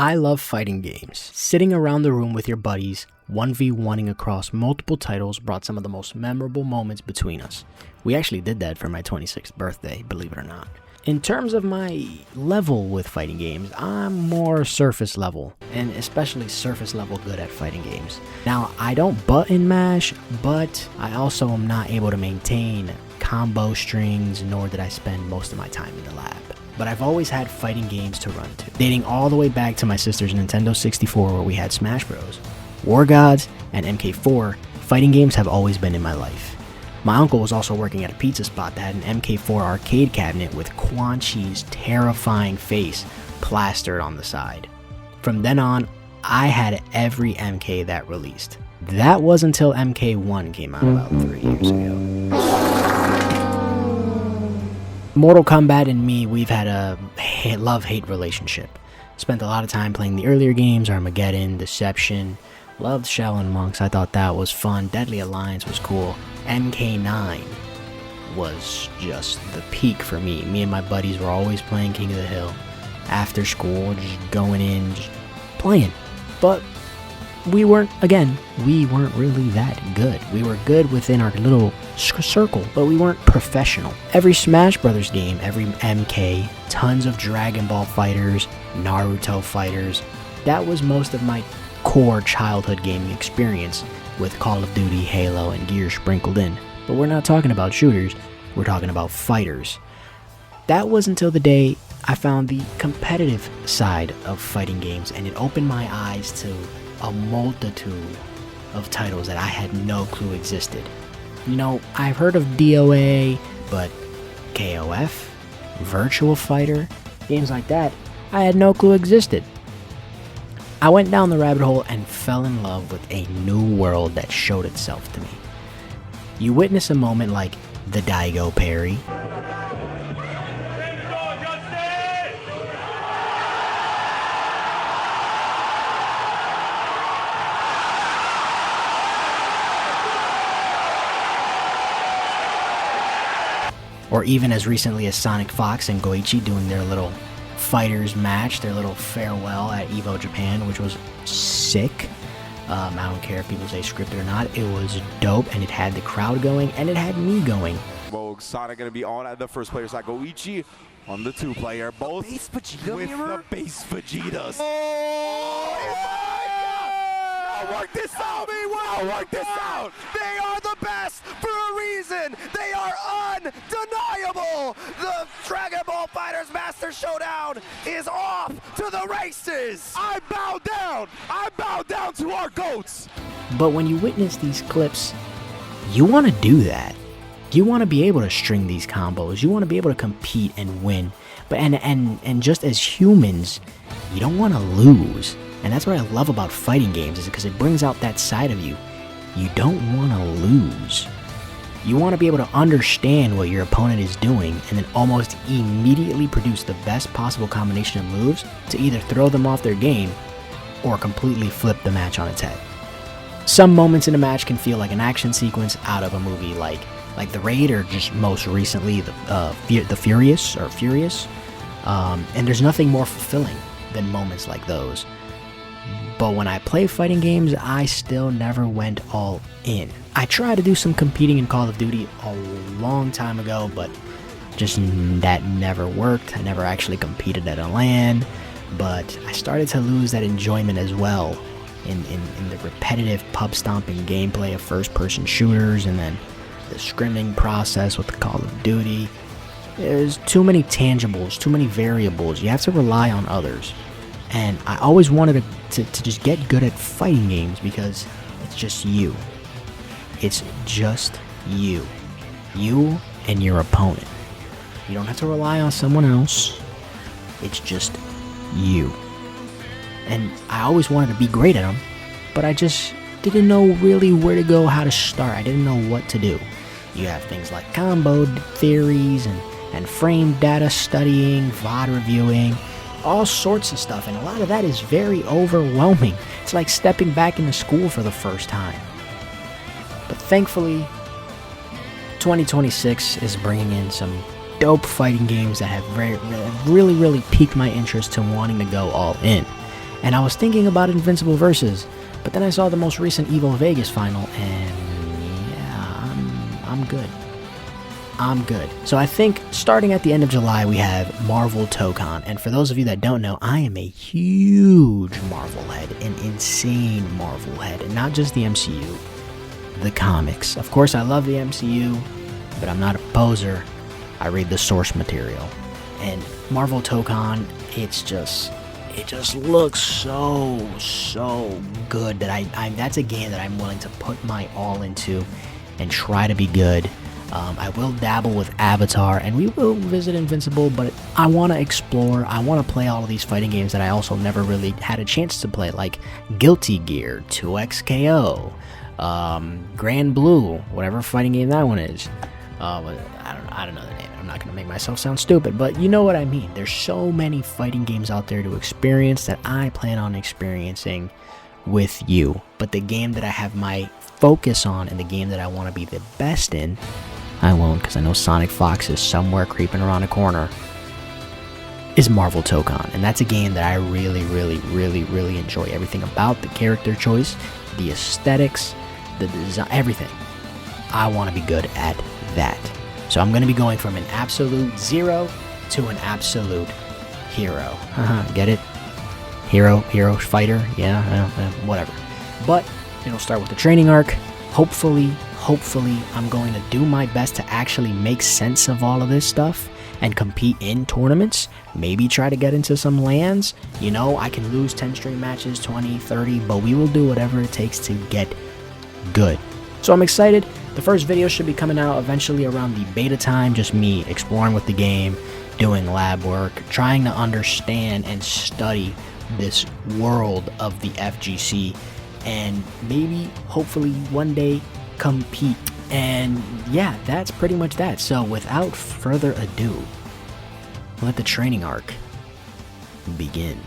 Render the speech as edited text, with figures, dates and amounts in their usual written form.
I love fighting games. Sitting around the room with your buddies, 1v1ing across multiple titles brought some of the most memorable moments between us. We actually did that for my 26th birthday, believe it or not. In terms of my level with fighting games, I'm more surface level, and especially surface level good at fighting games. Now, I don't button mash, but I also am not able to maintain combo strings, nor did I spend most of my time in the lab. But I've always had fighting games to run to, dating all the way back to my sister's Nintendo 64 where we had Smash Bros. War Gods and MK4, fighting games have always been in my life. My uncle was also working at a pizza spot that had an MK4 arcade cabinet with Quan Chi's terrifying face plastered on the side. From then on, I had every MK that released. That was until MK1 came out about 3 years ago. Mortal Kombat and me, we've had a love-hate relationship. Spent a lot of time playing the earlier games, Armageddon, Deception. Loved Shaolin Monks, I thought that was fun. Deadly Alliance was cool. MK9 was just the peak for me. Me and my buddies were always playing King of the Hill. After school, just going in, just playing. But we weren't really that good. We were good within our little circle, but we weren't professional. Every Smash Brothers game, every MK, tons of Dragon Ball fighters, Naruto fighters. That was most of my core childhood gaming experience, with Call of Duty, Halo, and Gears sprinkled in. But we're not talking about shooters, we're talking about fighters. That was until the day I found the competitive side of fighting games, and it opened my eyes to a multitude of titles that I had no clue existed. You know, I've heard of DOA, but KOF, Virtua Fighter, games like that, I had no clue existed. I went down the rabbit hole and fell in love with a new world that showed itself to me. You witness a moment like the Daigo parry, or even as recently as Sonic Fox and Goichi doing their little fighters match, their little farewell at Evo Japan, which was sick. I don't care if people say scripted or not, it was dope, and it had the crowd going, and it had me going. Rogue Sonic going to be on at the first player side. Goichi on the 2-player, both base Vegeta with the base Vegetas. Oh my God! Now work this out! Now work this out! They are the best for a reason! They are undeniable! The Dragon Ball FighterZ Master Showdown is off to the races! I bow down! I bow down to our GOATs! But when you witness these clips, you want to do that. You want to be able to string these combos. You want to be able to compete and win. But and just as humans, you don't want to lose. And that's what I love about fighting games, is because it brings out that side of you. You don't want to lose. You want to be able to understand what your opponent is doing and then almost immediately produce the best possible combination of moves to either throw them off their game or completely flip the match on its head. Some moments in a match can feel like an action sequence out of a movie like The Raid, or just most recently the Furious. And there's nothing more fulfilling than moments like those. But when I play fighting games, I still never went all in. I tried to do some competing in Call of Duty a long time ago, but just that never worked. I never actually competed at a LAN, but I started to lose that enjoyment as well in the repetitive pub stomping gameplay of first-person shooters, and then the scrimming process with the Call of Duty. There's too many tangibles, too many variables. You have to rely on others. And I always wanted to just get good at fighting games because it's just you. It's just you. You and your opponent. You don't have to rely on someone else. It's just you. And I always wanted to be great at them, but I just didn't know really where to go, how to start. I didn't know what to do. You have things like combo theories and frame data studying, VOD reviewing, all sorts of stuff, and a lot of that is very overwhelming. It's like stepping back into school for the first time. But thankfully, 2026 is bringing in some dope fighting games that have really piqued my interest to wanting to go all in. And I was thinking about Invincible Versus, but then I saw the most recent Evo Vegas final, and yeah, I'm good. I'm good. So I think starting at the end of July, we have Marvel Tokon. And for those of you that don't know, I am a huge Marvel head, an insane Marvel head, and not just the MCU, the comics. Of course, I love the MCU, but I'm not a poser. I read the source material. And Marvel Tokon, it just looks so good that that's a game that I'm willing to put my all into and try to be good. I will dabble with Avatar, and we will visit Invincible, but I want to explore. I want to play all of these fighting games that I also never really had a chance to play, like Guilty Gear, 2XKO, Grand Blue, whatever fighting game that one is. I don't know the name. I'm not going to make myself sound stupid, but you know what I mean. There's so many fighting games out there to experience that I plan on experiencing with you. But the game that I have my focus on and the game that I want to be the best in, I won't, because I know Sonic Fox is somewhere creeping around the corner, is Marvel Tokon. And that's a game that I really enjoy. Everything about the character choice, the aesthetics, the design, everything. I want to be good at that. So I'm going to be going from an absolute zero to an absolute hero. Get it? Hero, fighter, yeah, whatever. But it'll start with the training arc. Hopefully, I'm going to do my best to actually make sense of all of this stuff and compete in tournaments. Maybe try to get into some lands. You know, I can lose 10 straight matches, 20, 30, but we will do whatever it takes to get good. So I'm excited. The first video should be coming out eventually around the beta time, just me exploring with the game, doing lab work, trying to understand and study this world of the FGC, and maybe, hopefully, one day compete. And yeah, that's pretty much that. So without further ado, let the training arc begin.